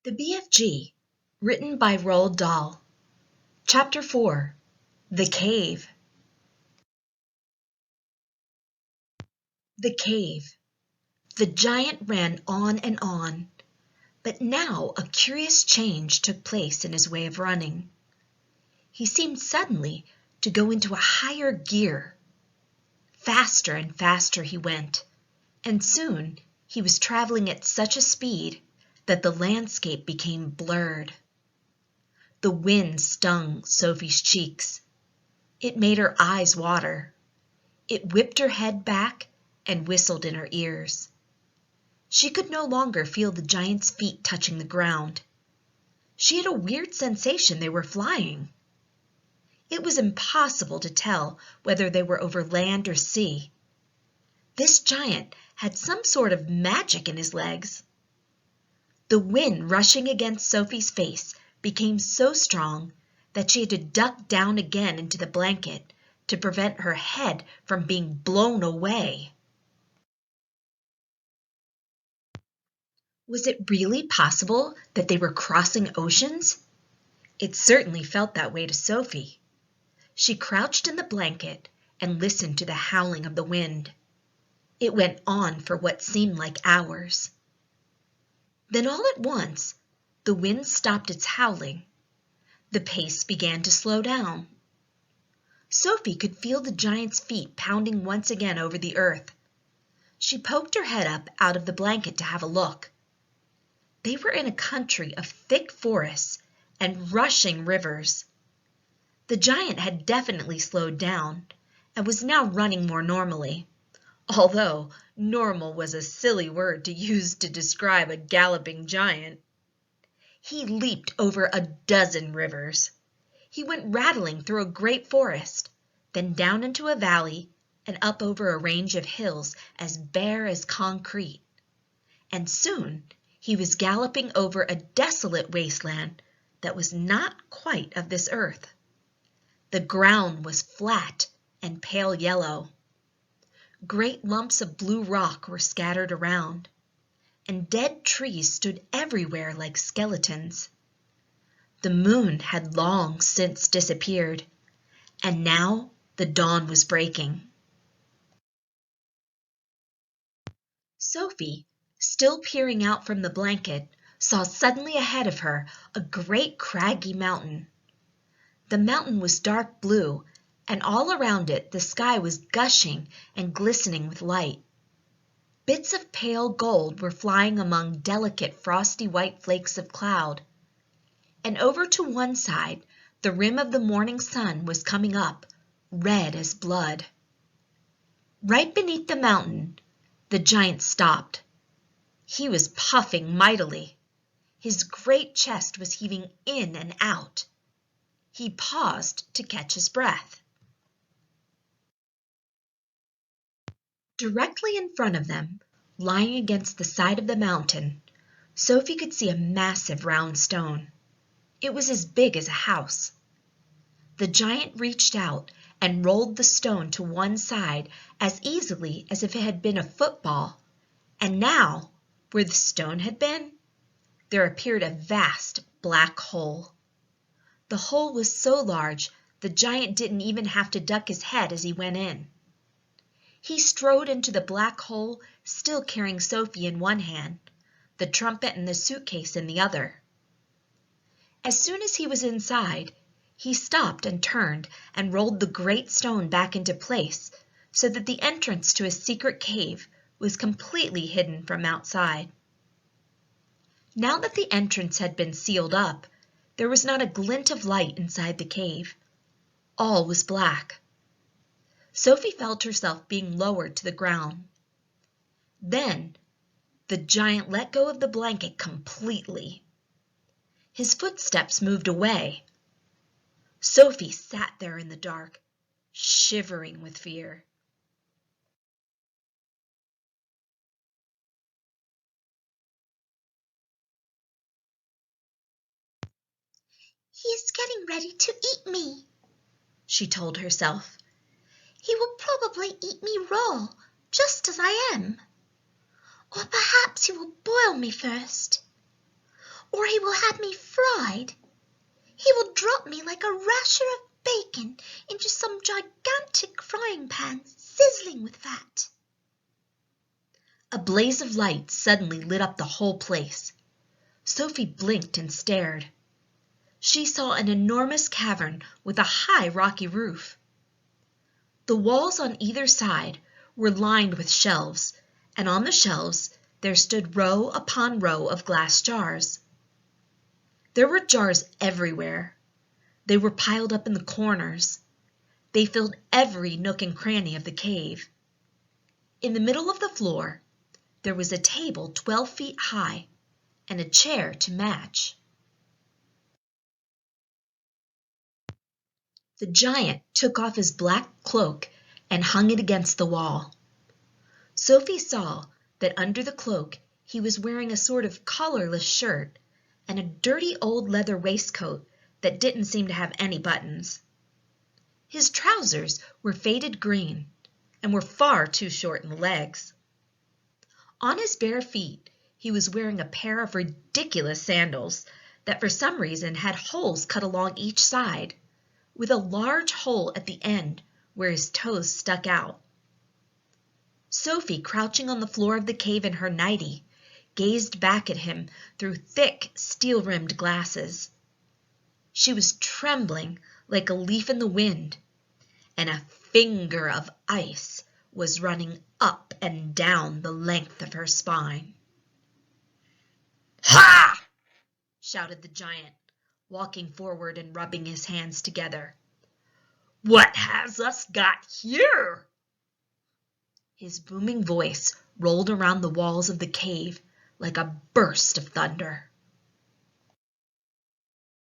The BFG, written by Roald Dahl. Chapter 4. The Cave. The cave. The giant ran on and on, but now a curious change took place in his way of running. He seemed suddenly to go into a higher gear. Faster and faster he went, and soon he was traveling at such a speed that the landscape became blurred. The wind stung Sophie's cheeks. It made her eyes water. It whipped her head back and whistled in her ears. She could no longer feel the giant's feet touching the ground. She had a weird sensation they were flying. It was impossible to tell whether they were over land or sea. This giant had some sort of magic in his legs. The wind rushing against Sophie's face became so strong that she had to duck down again into the blanket to prevent her head from being blown away. Was it really possible that they were crossing oceans? It certainly felt that way to Sophie. She crouched in the blanket and listened to the howling of the wind. It went on for what seemed like hours. Then all at once, the wind stopped its howling. The pace began to slow down. Sophie could feel the giant's feet pounding once again over the earth. She poked her head up out of the blanket to have a look. They were in a country of thick forests and rushing rivers. The giant had definitely slowed down and was now running more normally, although normal was a silly word to use to describe a galloping giant. He leaped over a dozen rivers. He went rattling through a great forest, then down into a valley and up over a range of hills as bare as concrete. And soon he was galloping over a desolate wasteland that was not quite of this earth. The ground was flat and pale yellow. Great lumps of blue rock were scattered around, and dead trees stood everywhere like skeletons. The moon had long since disappeared, and now the dawn was breaking. Sophie, still peering out from the blanket, saw suddenly ahead of her a great craggy mountain. The mountain was dark blue, and all around it the sky was gushing and glistening with light. Bits of pale gold were flying among delicate frosty white flakes of cloud. And over to one side, the rim of the morning sun was coming up, red as blood. Right beneath the mountain, the giant stopped. He was puffing mightily. His great chest was heaving in and out. He paused to catch his breath. Directly in front of them, lying against the side of the mountain, Sophie could see a massive round stone. It was as big as a house. The giant reached out and rolled the stone to one side as easily as if it had been a football, and now, where the stone had been, there appeared a vast black hole. The hole was so large the giant didn't even have to duck his head as he went in. He strode into the black hole, still carrying Sophie in one hand, the trumpet and the suitcase in the other. As soon as he was inside, he stopped and turned and rolled the great stone back into place so that the entrance to his secret cave was completely hidden from outside. Now that the entrance had been sealed up, there was not a glint of light inside the cave. All was black. Sophie felt herself being lowered to the ground. Then the giant let go of the blanket completely. His footsteps moved away. Sophie sat there in the dark, shivering with fear. "He is getting ready to eat me," she told herself. "He will probably eat me raw, just as I am. Or perhaps he will boil me first. or he will have me fried. He will drop me like a rasher of bacon into some gigantic frying pan sizzling with fat. A blaze of light suddenly lit up the whole place. Sophie blinked and stared. She saw an enormous cavern with a high rocky roof. The walls on either side were lined with shelves, and on the shelves there stood row upon row of glass jars. There were jars everywhere. They were piled up in the corners. They filled every nook and cranny of the cave. In the middle of the floor, there was a table 12 feet high and a chair to match. The giant took off his black cloak and hung it against the wall. Sophie saw that under the cloak he was wearing a sort of collarless shirt and a dirty old leather waistcoat that didn't seem to have any buttons. His trousers were faded green and were far too short in the legs. On his bare feet he was wearing a pair of ridiculous sandals that for some reason had holes cut along each side, with a large hole at the end where his toes stuck out. Sophie, crouching on the floor of the cave in her nightie, gazed back at him through thick, steel-rimmed glasses. She was trembling like a leaf in the wind, and a finger of ice was running up and down the length of her spine. "Ha!" shouted the giant, walking forward and rubbing his hands together. "What has us got here?" His booming voice rolled around the walls of the cave like a burst of thunder.